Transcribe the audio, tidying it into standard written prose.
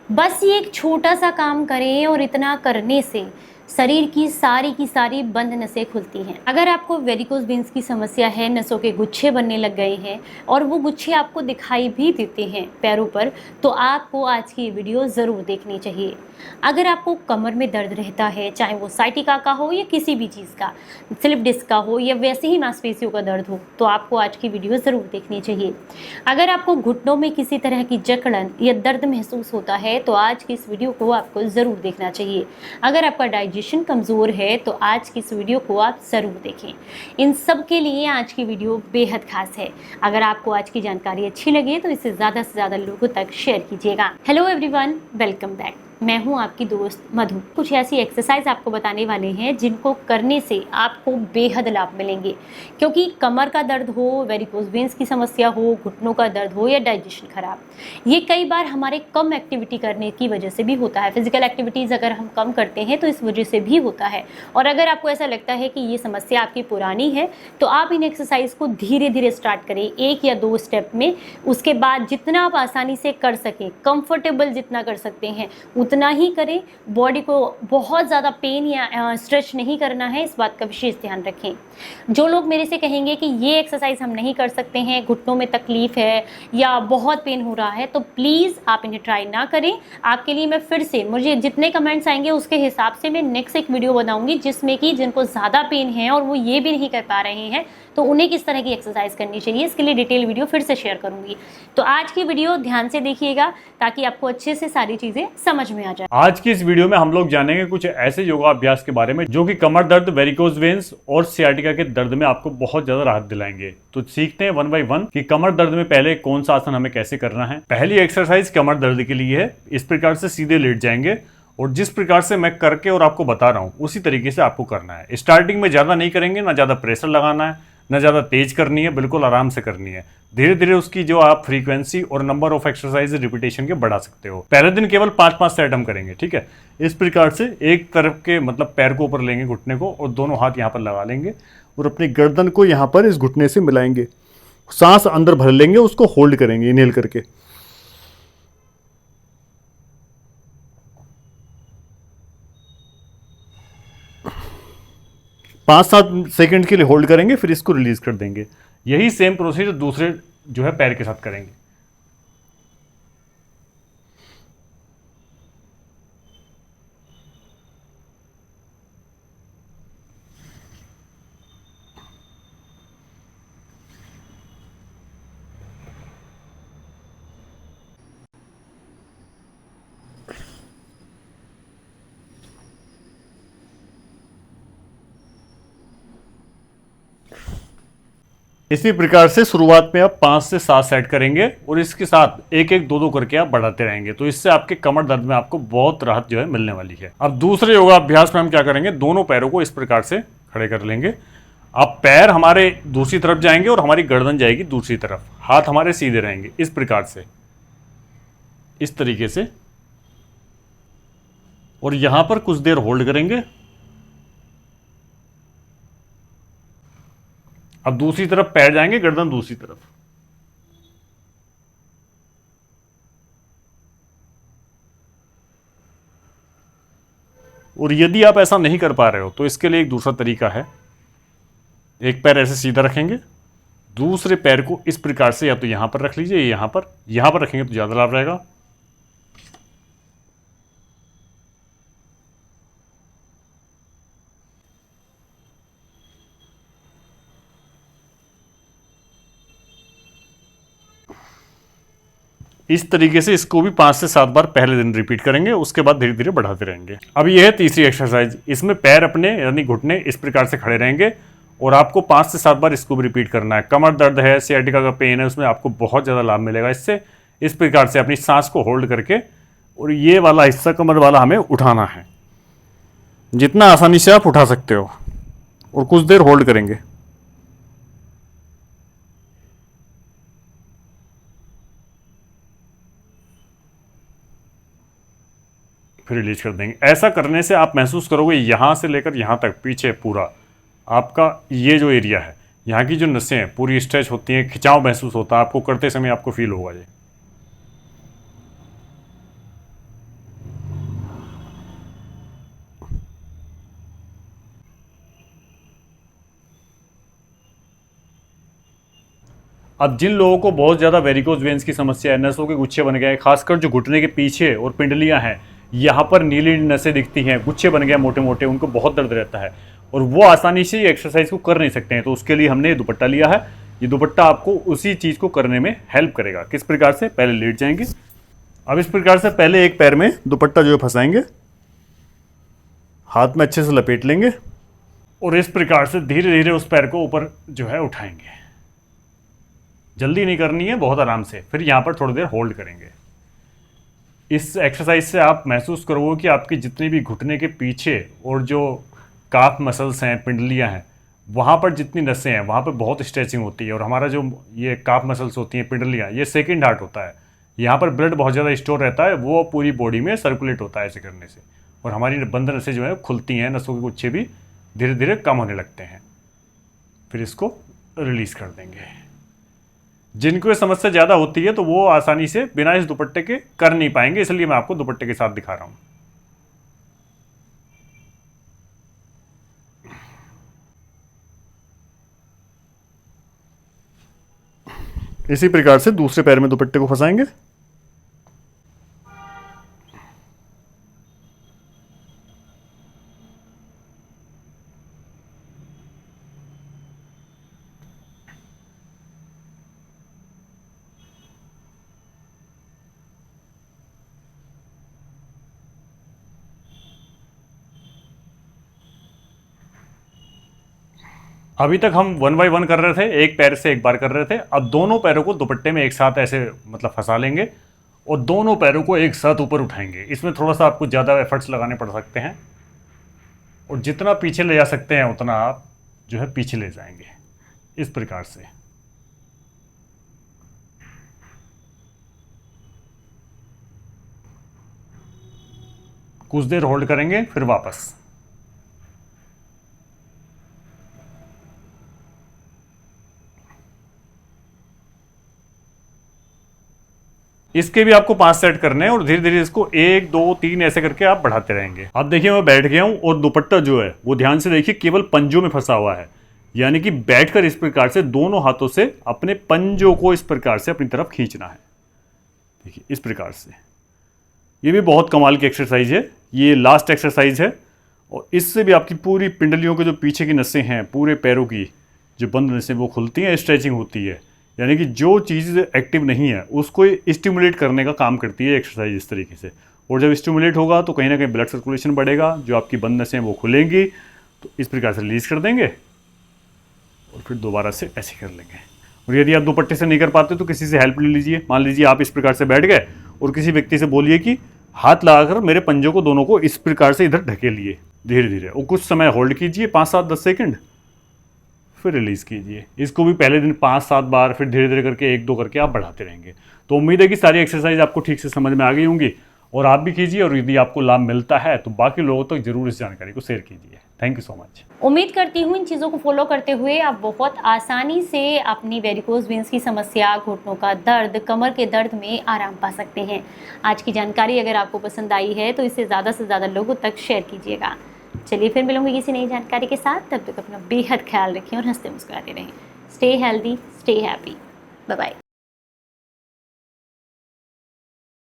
बस ये एक छोटा सा काम करें और इतना करने से शरीर की सारी बंद नसें खुलती हैं। अगर आपको वेरिकोज वेन्स की समस्या है, नसों के गुच्छे बनने लग गए हैं और वो गुच्छे आपको दिखाई भी देते हैं पैरों पर, तो आपको आज की ये वीडियो ज़रूर देखनी चाहिए। अगर आपको कमर में दर्द रहता है, चाहे वो साइटिका का हो या किसी भी चीज़ का, स्लिप डिस्क का हो या वैसे ही मांसपेशियों का दर्द हो, तो आपको आज की वीडियो ज़रूर देखनी चाहिए। अगर आपको घुटनों में किसी तरह की जकड़न या दर्द महसूस होता है, तो आज की इस वीडियो को आपको ज़रूर देखना चाहिए। अगर आपका डाइजेशन कमज़ोर है, तो आज की इस वीडियो को आप ज़रूर देखें। इन सब के लिए आज की वीडियो बेहद खास है। अगर आपको आज की जानकारी अच्छी लगे तो इसे ज़्यादा से ज़्यादा लोगों तक शेयर कीजिएगा। Hello everyone, welcome back. मैं हूं आपकी दोस्त मधु। कुछ ऐसी एक्सरसाइज आपको बताने वाले हैं जिनको करने से आपको बेहद लाभ मिलेंगे, क्योंकि कमर का दर्द हो, वेरिकोज वेन्स की समस्या हो, घुटनों का दर्द हो या डाइजेशन खराब, ये कई बार हमारे कम एक्टिविटी करने की वजह से भी होता है। फिजिकल एक्टिविटीज़ अगर हम कम करते हैं तो इस वजह से भी होता है। और अगर आपको ऐसा लगता है कि ये समस्या आपकी पुरानी है, तो आप इन एक्सरसाइज को धीरे धीरे स्टार्ट करें, 1 या 2 स्टेप में। उसके बाद जितना आप आसानी से कर सकें, कंफर्टेबल जितना कर सकते हैं उतना ही करें। बॉडी को बहुत ज़्यादा पेन या स्ट्रेच नहीं करना है, इस बात का विशेष ध्यान रखें। जो लोग मेरे से कहेंगे कि ये एक्सरसाइज हम नहीं कर सकते हैं, घुटनों में तकलीफ है या बहुत पेन हो रहा है, तो प्लीज़ आप इन्हें ट्राई ना करें। आपके लिए मैं फिर से, मुझे जितने कमेंट्स आएंगे उसके हिसाब से मैं नेक्स्ट एक वीडियो बनाऊंगी, जिसमें कि जिनको ज़्यादा पेन है और वो ये भी नहीं कर पा रहे हैं, तो उन्हें किस तरह की एक्सरसाइज करनी चाहिए, इसके लिए डिटेल वीडियो फिर से शेयर करूंगी। तो आज की वीडियो ध्यान से देखिएगा ताकि आपको अच्छे से सारी चीज़ें समझ में आ जाए। आज की इस वीडियो में हम लोग जानेंगे कुछ ऐसे योगाभ्यास के बारे में जो कि कमर दर्द, वेरिकोज वेन्स और सियाटिका के दर्द में आपको बहुत ज्यादा राहत दिलाएंगे। तो सीखते हैं 1 बाय 1 कि कमर दर्द में पहले कौन सा आसन हमें कैसे करना है। पहली एक्सरसाइज कमर दर्द के लिए है। इस प्रकार से सीधे लेट जाएंगे और जिस प्रकार से मैं करके और आपको बता रहा हूं उसी तरीके से आपको करना है। स्टार्टिंग में ज्यादा नहीं करेंगे, ना ज्यादा प्रेशर लगाना है, ना ज्यादा तेज करनी है, बिल्कुल आराम से करनी है। धीरे धीरे उसकी जो आप फ्रीक्वेंसी और नंबर ऑफ एक्सरसाइज रिपीटेशन के बढ़ा सकते हो। पहले दिन केवल 5-5 सेट हम करेंगे, ठीक है। इस प्रकार से एक तरफ के मतलब पैर को ऊपर लेंगे, घुटने को, और दोनों हाथ यहाँ पर लगा लेंगे और अपनी गर्दन को यहाँ पर इस घुटने से मिलाएंगे। सांस अंदर भर लेंगे, उसको होल्ड करेंगे इनहेल करके। 5-7 सेकंड के लिए होल्ड करेंगे, फिर इसको रिलीज कर देंगे। यही सेम प्रोसीजर दूसरे जो है पैर के साथ करेंगे। इसी प्रकार से शुरुआत में आप 5 से 7 सेट करेंगे और इसके साथ एक एक दो दो करके आप बढ़ाते रहेंगे। तो इससे आपके कमर दर्द में आपको बहुत राहत जो है मिलने वाली है। अब दूसरे योगाभ्यास में हम क्या करेंगे, दोनों पैरों को इस प्रकार से खड़े कर लेंगे। अब पैर हमारे दूसरी तरफ जाएंगे और हमारी गर्दन जाएगी दूसरी तरफ। हाथ हमारे सीधे रहेंगे इस प्रकार से, इस तरीके से, और यहां पर कुछ देर होल्ड करेंगे। अब दूसरी तरफ पैर जाएंगे, गर्दन दूसरी तरफ। और यदि आप ऐसा नहीं कर पा रहे हो तो इसके लिए एक दूसरा तरीका है। एक पैर ऐसे सीधा रखेंगे, दूसरे पैर को इस प्रकार से या तो यहां पर रख लीजिए, यहां पर रखेंगे तो ज्यादा लाभ रहेगा। इस तरीके से इसको भी 5 से 7 बार पहले दिन रिपीट करेंगे, उसके बाद धीरे धीरे बढ़ाते रहेंगे। अब यह है तीसरी एक्सरसाइज। इसमें पैर अपने यानी घुटने इस प्रकार से खड़े रहेंगे और आपको 5 से 7 बार इसको भी रिपीट करना है। कमर दर्द है, सियाटिका का पेन है, उसमें आपको बहुत ज़्यादा लाभ मिलेगा इससे। इस प्रकार से अपनी सांस को होल्ड करके, और ये वाला हिस्सा कमर वाला हमें उठाना है, जितना आसानी से आप उठा सकते हो, और कुछ देर होल्ड करेंगे। फिर रिलीज कर देंगे। ऐसा करने से आप महसूस करोगे यहां से लेकर यहां तक पीछे पूरा आपका ये जो एरिया है, यहाँ की जो नसें हैं पूरी स्ट्रेच होती हैं, खिंचाव महसूस होता है आपको, करते समय आपको फील होगा ये। अब जिन लोगों को बहुत ज़्यादा वेरिकोज वेन्स की समस्या है, नसों के गुच्छे बन गए, खासकर जो घुटने के पीछे और पिंडलियां हैं, यहाँ पर नीली नसें दिखती हैं, गुच्छे बन गए मोटे मोटे, उनको बहुत दर्द रहता है और वो आसानी से ये एक्सरसाइज को कर नहीं सकते हैं। तो उसके लिए हमने ये दुपट्टा लिया है। ये दुपट्टा आपको उसी चीज़ को करने में हेल्प करेगा। किस प्रकार से? पहले लेट जाएंगे। अब इस प्रकार से पहले एक पैर में दुपट्टा जो है फंसाएंगे, हाथ में अच्छे से लपेट लेंगे और इस प्रकार से धीरे धीरे उस पैर को ऊपर जो है उठाएंगे। जल्दी नहीं करनी है, बहुत आराम से। फिर यहाँ पर थोड़ी देर होल्ड करेंगे। इस एक्सरसाइज से आप महसूस करोगे कि आपके जितने भी घुटने के पीछे और जो काफ मसल्स हैं, पिंडलियाँ हैं, वहाँ पर जितनी नसें हैं वहाँ पर बहुत स्ट्रेचिंग होती है। और हमारा जो ये काफ मसल्स होती हैं, पिंडलियाँ, ये सेकंड हार्ट होता है। यहाँ पर ब्लड बहुत ज़्यादा स्टोर रहता है, वो पूरी बॉडी में सर्कुलेट होता है ऐसे करने से। और हमारी बंद नसें जो है खुलती हैं, नसों के गुच्छे भी धीरे धीरे कम होने लगते हैं। फिर इसको रिलीज़ कर देंगे। जिनको ये समस्या ज़्यादा होती है तो वो आसानी से बिना इस दुपट्टे के कर नहीं पाएंगे, इसलिए मैं आपको दुपट्टे के साथ दिखा रहा हूँ। इसी प्रकार से दूसरे पैर में दुपट्टे को फंसाएंगे। अभी तक हम 1 बाय 1 कर रहे थे, एक पैर से एक बार कर रहे थे। अब दोनों पैरों को दुपट्टे में एक साथ ऐसे मतलब फंसा लेंगे और दोनों पैरों को एक साथ ऊपर उठाएंगे। इसमें थोड़ा सा आपको ज़्यादा एफर्ट्स लगाने पड़ सकते हैं और जितना पीछे ले जा सकते हैं उतना आप जो है पीछे ले जाएंगे। इस प्रकार से कुछ देर होल्ड करेंगे, फिर वापस। इसके भी आपको 5 सेट करने हैं और धीरे धीरे इसको 1 2 3 ऐसे करके आप बढ़ाते रहेंगे। अब देखिए मैं बैठ गया हूं और दुपट्टा जो है वो ध्यान से देखिए केवल पंजों में फंसा हुआ है। यानी कि बैठकर इस प्रकार से दोनों हाथों से अपने पंजों को इस प्रकार से अपनी तरफ खींचना है। देखिए इस प्रकार से। ये भी बहुत कमाल की एक्सरसाइज है। ये लास्ट एक्सरसाइज है और इससे भी आपकी पूरी पिंडलियों के जो पीछे की नसें हैं, पूरे पैरों की जो बंद नसें, वो खुलती हैं, स्ट्रेचिंग होती है। यानी कि जो चीज़ एक्टिव नहीं है उसको स्टिमुलेट करने का काम करती है एक्सरसाइज इस तरीके से। और जब स्टिमुलेट होगा तो कहीं ना कहीं ब्लड सर्कुलेशन बढ़ेगा, जो आपकी बंद नसें वो खुलेंगी। तो इस प्रकार से रिलीज़ कर देंगे और फिर दोबारा से ऐसे कर लेंगे। और यदि आप दुपट्टे से नहीं कर पाते तो किसी से हेल्प ले लीजिए। मान लीजिए आप इस प्रकार से बैठ गए और किसी व्यक्ति से बोलिए कि हाथ लगाकर मेरे पंजों को दोनों को इस प्रकार से इधर ढकेलिए धीरे धीरे, और कुछ समय होल्ड कीजिए 5 7 10 सेकंड, फिर रिलीज़ कीजिए। इसको भी पहले दिन 5 7 बार, फिर धीरे धीरे करके 1 2 करके आप बढ़ाते रहेंगे। तो उम्मीद है कि सारी एक्सरसाइज आपको ठीक से समझ में आ गई होंगी और आप भी कीजिए। और यदि आपको लाभ मिलता है तो बाकी लोगों तक जरूर इस जानकारी को शेयर कीजिए। Thank you so much. उम्मीद करती हूँ इन चीज़ों को फॉलो करते हुए आप बहुत आसानी से अपनी वेरिकोज वेन्स की समस्या, घुटनों का दर्द, कमर के दर्द में आराम पा सकते हैं। आज की जानकारी अगर आपको पसंद आई है तो इसे ज़्यादा से ज़्यादा लोगों तक शेयर कीजिएगा। चलिए फिर मिलूंगी किसी नई जानकारी के साथ। तब तक अपना बेहद ख्याल रखें और हंसते मुस्कुराते रहें। Stay healthy, stay happy. Bye bye.